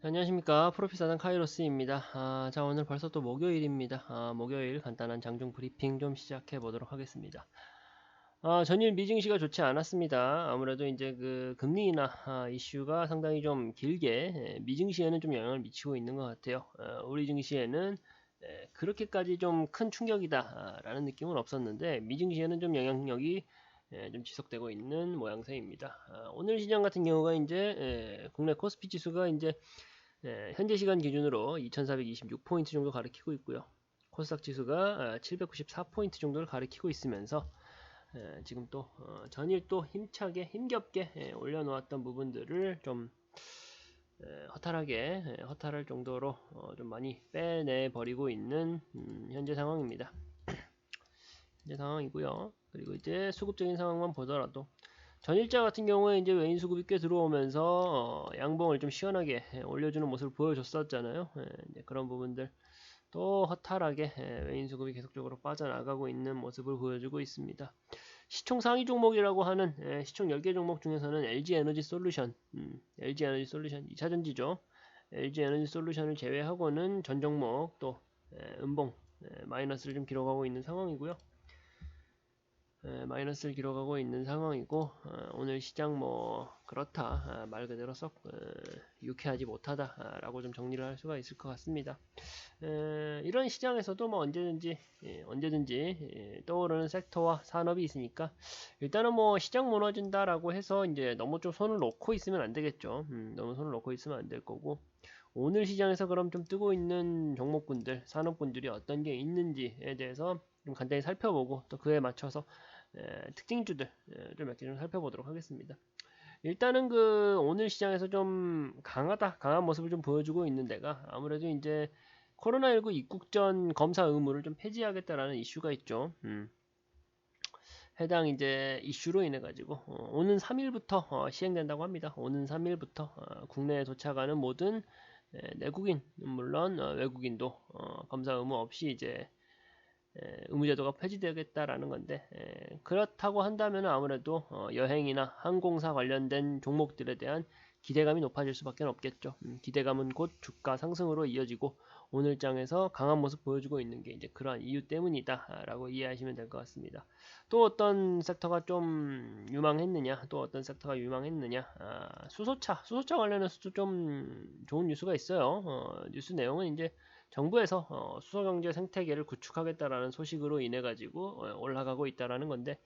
안녕하십니까. 프로피사단 카이로스입니다. 자, 오늘 벌써 또 목요일입니다. 목요일 간단한 장중 브리핑 좀 시작해 보도록 하겠습니다. 전일 미증시가 좋지 않았습니다. 아무래도 이제 그 금리 인하 이슈가 상당히 좀 길게 미증시에는 좀 영향을 미치고 있는 것 같아요. 우리 증시에는 그렇게까지 좀 큰 충격이다 라는 느낌은 없었는데 미증시에는 좀 영향력이 좀 지속되고 있는 모양새입니다. 오늘 시장 같은 경우가 이제 국내 코스피 지수가 이제 현재 시간 기준으로 2426포인트 정도 가리키고 있고요. 코스닥 지수가 794포인트 정도를 가리키고 있으면서 지금 또 전일 또 힘차게 힘겹게 올려놓았던 부분들을 좀 허탈할 정도로 좀 많이 빼내 버리고 있는 현재 상황입니다. 현재 상황이고요. 그리고 이제 수급적인 상황만 보더라도 전일자 같은 경우에 이제 외인 수급이 꽤 들어오면서 양봉을 좀 시원하게 올려주는 모습을 보여줬었잖아요. 이제 그런 부분들 또 허탈하게 외인 수급이 계속적으로 빠져나가고 있는 모습을 보여주고 있습니다. 시총 상위 종목이라고 하는 시총 10개 종목 중에서는 LG에너지 솔루션, LG에너지 솔루션 2차전지죠. LG에너지 솔루션을 제외하고는 전 종목 또 음봉 마이너스를 좀 기록하고 있는 상황이고요. 마이너스를 기록하고 있는 상황이고 오늘 시장 뭐 그렇다 말 그대로 썩 유쾌하지 못하다 라고 좀 정리를 할 수가 있을 것 같습니다. 이런 시장에서도 뭐 언제든지 떠오르는 섹터와 산업이 있으니까 일단은 뭐 시장 무너진다 라고 해서 이제 너무 좀 손을 놓고 있으면 안 되겠죠. 너무 손을 놓고 있으면 안 될 거고 오늘 시장에서 그럼 좀 뜨고 있는 종목군들 산업군들이 어떤 게 있는지에 대해서 좀 간단히 살펴보고 또 그에 맞춰서 특징주들 좀 몇 개 좀 살펴보도록 하겠습니다. 일단은 그 오늘 시장에서 좀 강한 모습을 좀 보여주고 있는 데가 아무래도 이제 코로나19 입국 전 검사 의무를 좀 폐지하겠다라는 이슈가 있죠. 해당 이제 이슈로 인해 가지고 오는 3일부터 시행된다고 합니다. 오는 3일부터 국내에 도착하는 모든 내국인 물론 외국인도 검사 의무 없이 이제 의무제도가 폐지되겠다라는 건데 그렇다고 한다면 아무래도 여행이나 항공사 관련된 종목들에 대한 기대감이 높아질 수밖에 없겠죠. 기대감은 곧 주가 상승으로 이어지고 오늘장에서 강한 모습 보여주고 있는 게 이제 그러한 이유 때문이다라고 이해하시면 될 것 같습니다. 또 어떤 섹터가 좀 유망했느냐? 또 어떤 섹터가 유망했느냐? 수소차 관련해서도 좀 좋은 뉴스가 있어요. 뉴스 내용은 이제 정부에서 수소경제 생태계를 구축하겠다라는 소식으로 인해 가지고 올라가고 있다라는 건데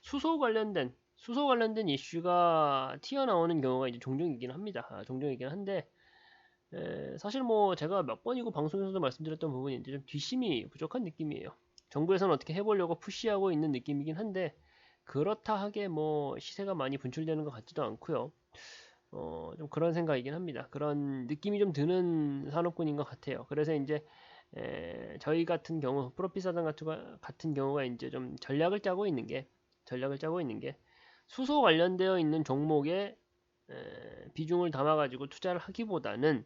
수소 관련된 이슈가 튀어나오는 경우가 이제 종종이긴 합니다. 종종이긴 한데 사실 뭐 제가 몇 번이고 방송에서도 말씀드렸던 부분인데 좀 뒷심이 부족한 느낌이에요. 정부에서는 어떻게 해보려고 푸시하고 있는 느낌이긴 한데 그렇다 하게 뭐 시세가 많이 분출되는 것 같지도 않고요. 좀 그런 생각이긴 합니다. 그런 느낌이 좀 드는 산업군인 것 같아요. 그래서 이제 저희 같은 경우 프로피사단 같은 경우가 이제 좀 전략을 짜고 있는 게 수소 관련되어 있는 종목에 비중을 담아가지고 투자를 하기보다는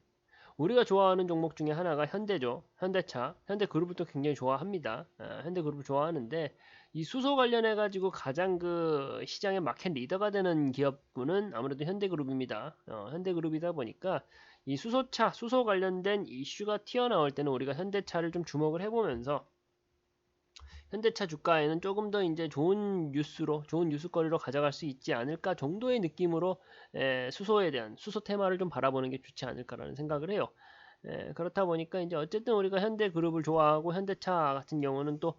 우리가 좋아하는 종목 중에 하나가 현대죠. 현대차. 현대그룹을 또 굉장히 좋아합니다. 현대그룹을 좋아하는데 이 수소 관련해 가지고 가장 그 시장의 마켓 리더가 되는 기업군은 아무래도 현대그룹입니다. 현대그룹이다 보니까 이 수소 관련된 이슈가 튀어나올 때는 우리가 현대차를 좀 주목을 해보면서 현대차 주가에는 조금 더 이제 좋은 뉴스거리로 가져갈 수 있지 않을까 정도의 느낌으로 수소에 대한 수소 테마를 좀 바라보는 게 좋지 않을까라는 생각을 해요. 그렇다 보니까 이제 어쨌든 우리가 현대그룹을 좋아하고 현대차 같은 경우는 또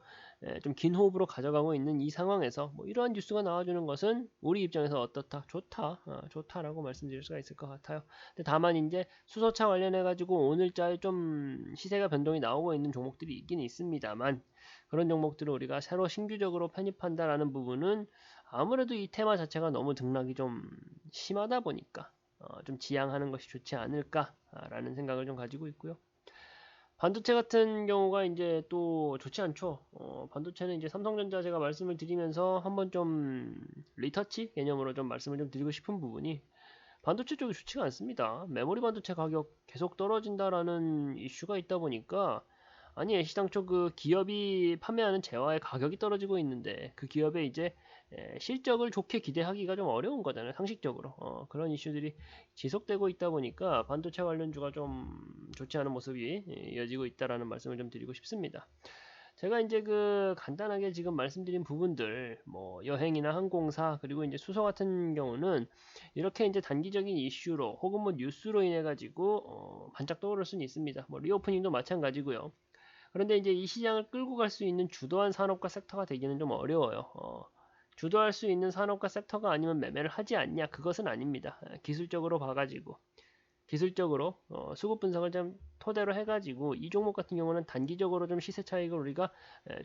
좀 긴 호흡으로 가져가고 있는 이 상황에서 뭐 이러한 뉴스가 나와주는 것은 우리 입장에서 어떻다, 좋다라고 말씀드릴 수가 있을 것 같아요. 근데 다만 이제 수소차 관련해 가지고 오늘자에 좀 시세가 변동이 나오고 있는 종목들이 있긴 있습니다만 그런 종목들을 우리가 새로 신규적으로 편입한다라는 부분은 아무래도 이 테마 자체가 너무 등락이 좀 심하다 보니까 좀 지양하는 것이 좋지 않을까라는 생각을 좀 가지고 있고요. 반도체 같은 경우가 이제 또 좋지 않죠. 반도체는 이제 삼성전자 제가 말씀을 드리면서 한번 좀 리터치 개념으로 좀 말씀을 좀 드리고 싶은 부분이 반도체 쪽이 좋지가 않습니다. 메모리 반도체 가격 계속 떨어진다라는 이슈가 있다 보니까 아니 애시당초 그 기업이 판매하는 재화의 가격이 떨어지고 있는데 그 기업에 이제 실적을 좋게 기대하기가 좀 어려운 거잖아요. 상식적으로. 그런 이슈들이 지속되고 있다 보니까 반도체 관련주가 좀 좋지 않은 모습이 이어지고 있다라는 말씀을 좀 드리고 싶습니다. 제가 이제 간단하게 지금 말씀드린 부분들, 뭐 여행이나 항공사 그리고 이제 수소 같은 경우는 이렇게 이제 단기적인 이슈로 혹은 뭐 뉴스로 인해 가지고 반짝 떠오를 수는 있습니다. 뭐 리오프닝도 마찬가지고요. 그런데 이제 이 시장을 끌고 갈 수 있는 주도한 산업과 섹터가 되기는 좀 어려워요. 주도할 수 있는 산업과 섹터가 아니면 매매를 하지 않냐? 그것은 아닙니다. 기술적으로 봐가지고 기술적으로 수급 분석을 좀 토대로 해가지고 이 종목 같은 경우는 단기적으로 좀 시세 차익을 우리가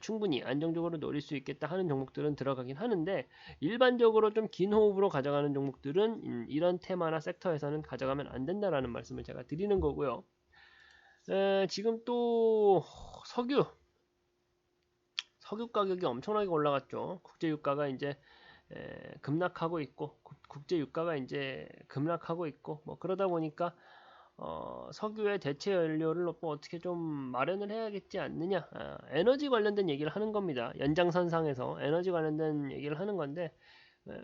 충분히 안정적으로 노릴 수 있겠다 하는 종목들은 들어가긴 하는데 일반적으로 좀 긴 호흡으로 가져가는 종목들은 이런 테마나 섹터에서는 가져가면 안 된다라는 말씀을 제가 드리는 거고요. 지금 또 석유 가격이 엄청나게 올라갔죠. 국제 유가가 이제 급락하고 있고 국제 유가가 이제 급락하고 있고 뭐 그러다 보니까 석유의 대체 연료를 뭐 어떻게 좀 마련을 해야겠지 않느냐. 에너지 관련된 얘기를 하는 겁니다. 연장선상에서 에너지 관련된 얘기를 하는 건데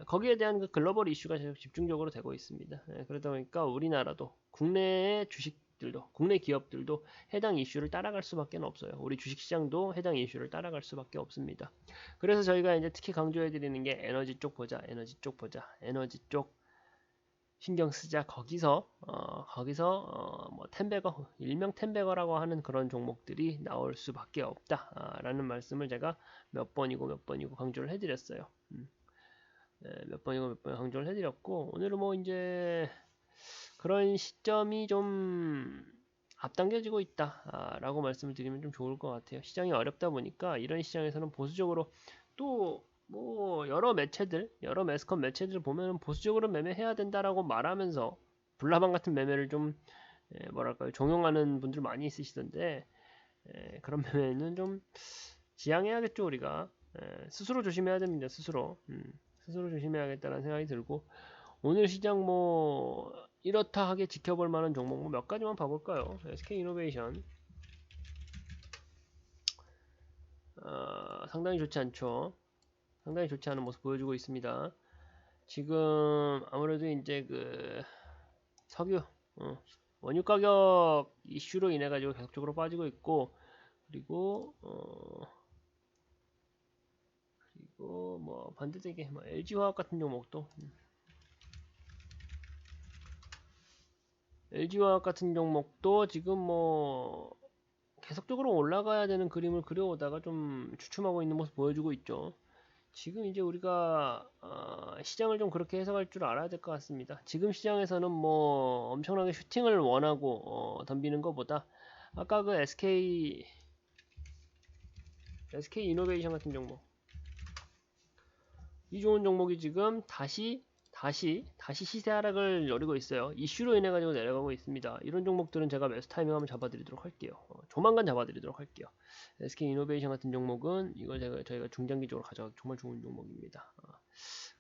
거기에 대한 그 글로벌 이슈가 집중적으로 되고 있습니다. 그러다 보니까 우리나라도 국내의 주식들도 국내 기업들도 해당 이슈를 따라갈 수밖에 없어요. 우리 주식시장도 해당 이슈를 따라갈 수밖에 없습니다. 그래서 저희가 이제 특히 강조해 드리는 게 에너지 쪽 보자, 에너지 쪽 보자, 에너지 쪽 신경 쓰자. 거기서 뭐 텐베거 일명 텐베거라고 하는 그런 종목들이 나올 수밖에 없다라는 말씀을 제가 몇 번이고 강조를 해드렸어요. 몇 번이고 강조를 해드렸고 오늘은 뭐 이제 그런 시점이 좀 앞당겨지고 있다라고 말씀을 드리면 좀 좋을 것 같아요. 시장이 어렵다 보니까 이런 시장에서는 보수적으로 또 뭐 여러 매스컴 매체들 보면 보수적으로 매매해야 된다라고 말하면서 불나방 같은 매매를 좀 뭐랄까요 종용하는 분들 많이 있으시던데 그런 매매는 좀 지양해야겠죠 우리가 스스로 조심해야 됩니다. 스스로 조심해야겠다는 생각이 들고 오늘 시장 뭐 이렇다 하게 지켜볼 만한 종목 뭐 몇 가지만 봐볼까요? SK이노베이션 상당히 좋지 않죠. 상당히 좋지 않은 모습 보여주고 있습니다. 지금 아무래도 이제 석유 원유 가격 이슈로 인해 가지고 계속적으로 빠지고 있고 그리고 뭐 반대되게 뭐 LG화학 같은 종목도 LG화학 같은 종목도 지금 뭐 계속적으로 올라가야 되는 그림을 그려오다가 좀 주춤하고 있는 모습 보여주고 있죠. 지금 이제 우리가 시장을 좀 그렇게 해석할 줄 알아야 될 것 같습니다. 지금 시장에서는 뭐 엄청나게 슈팅을 원하고 덤비는 것보다 아까 SK 이노베이션 같은 종목 이 좋은 종목이 지금 다시 시세 하락을 노리고 있어요. 이슈로 인해 가지고 내려가고 있습니다. 이런 종목들은 제가 매수 타이밍 한번 잡아드리도록 할게요. 조만간 잡아드리도록 할게요. SK 이노베이션 같은 종목은 이거 저희가 중장기적으로 가져가기 정말 좋은 종목입니다.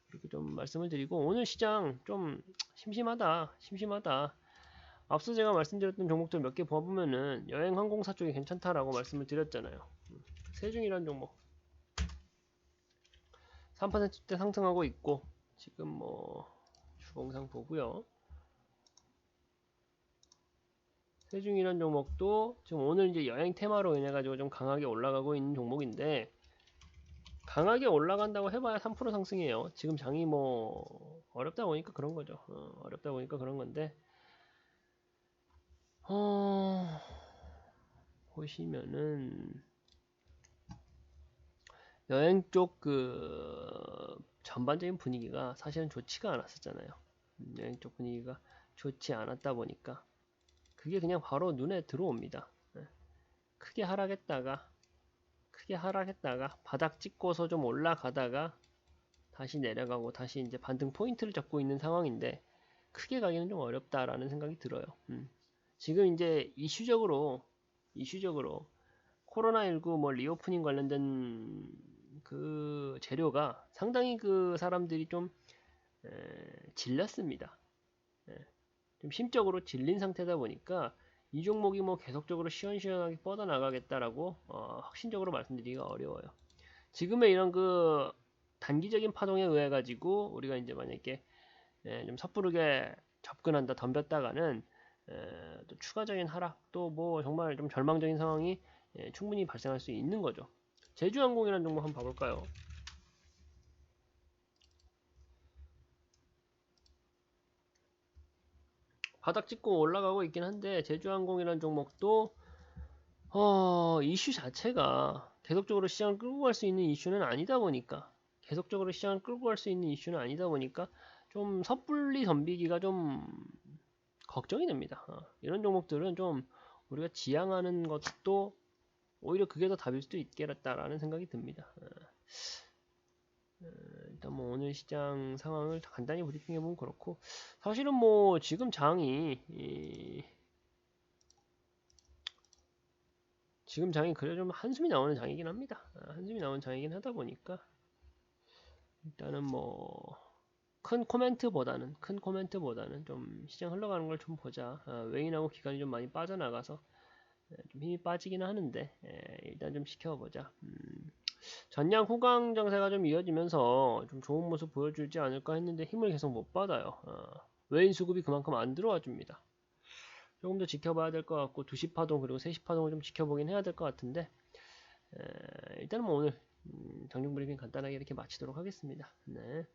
그렇게 좀 말씀을 드리고 오늘 시장 좀 심심하다. 앞서 제가 말씀드렸던 종목들 몇 개 봐보면은 여행 항공사 쪽이 괜찮다라고 말씀을 드렸잖아요. 세중이라는 종목 3%대 상승하고 있고 지금 뭐 주봉상 보고요. 세중이라는 종목도 지금 오늘 이제 여행 테마로 인해 가지고 좀 강하게 올라가고 있는 종목인데 강하게 올라간다고 해봐야 3% 상승이에요. 지금 장이 뭐 어렵다 보니까 그런 거죠. 어렵다 보니까 그런 건데 보시면은 여행 쪽 전반적인 분위기가 사실은 좋지가 않았었잖아요. 여행 쪽 분위기가 좋지 않았다 보니까 그게 그냥 바로 눈에 들어옵니다. 크게 하락했다가 바닥 찍고서 좀 올라가다가 다시 내려가고 다시 이제 반등 포인트를 잡고 있는 상황인데 크게 가기는 좀 어렵다라는 생각이 들어요. 지금 이제 이슈적으로 코로나19 뭐 리오프닝 관련된 그 재료가 상당히 사람들이 좀 질렸습니다. 좀 심적으로 질린 상태다 보니까 이 종목이 뭐 계속적으로 시원시원하게 뻗어나가겠다라고 확신적으로 말씀드리기가 어려워요. 지금의 이런 단기적인 파동에 의해 가지고 우리가 이제 만약에 좀 섣부르게 접근한다 덤볐다가는 또 추가적인 하락 또 뭐 정말 좀 절망적인 상황이 충분히 발생할 수 있는 거죠. 제주항공이라는 종목 한번 봐볼까요? 바닥 찍고 올라가고 있긴 한데 제주항공이라는 종목도 이슈 자체가 계속적으로 시장을 끌고 갈 수 있는 이슈는 아니다 보니까 계속적으로 시장을 끌고 갈 수 있는 이슈는 아니다 보니까 좀 섣불리 덤비기가 좀 걱정이 됩니다. 이런 종목들은 좀 우리가 지양하는 것도 오히려 그게 더 답일 수도 있겠다라는 생각이 듭니다. 일단 뭐 오늘 시장 상황을 간단히 브리핑해 보면 그렇고 사실은 뭐 지금 장이 그래 좀 한숨이 나오는 장이긴 합니다. 한숨이 나오는 장이긴 하다 보니까 일단은 뭐 큰 코멘트보다는 좀 시장 흘러가는 걸 좀 보자. 외인하고 기관이 좀 많이 빠져나가서 좀 힘이 빠지기는 하는데 일단 좀 지켜보자. 전량 후강 장세가 좀 이어지면서 좀 좋은 모습 보여주지 않을까 했는데 힘을 계속 못 받아요. 외인 수급이 그만큼 안 들어와 줍니다. 조금 더 지켜봐야 될 것 같고 2시 파동 그리고 3시 파동을 좀 지켜보긴 해야 될 것 같은데 일단은 뭐 오늘 장중 브리핑 간단하게 이렇게 마치도록 하겠습니다. 네.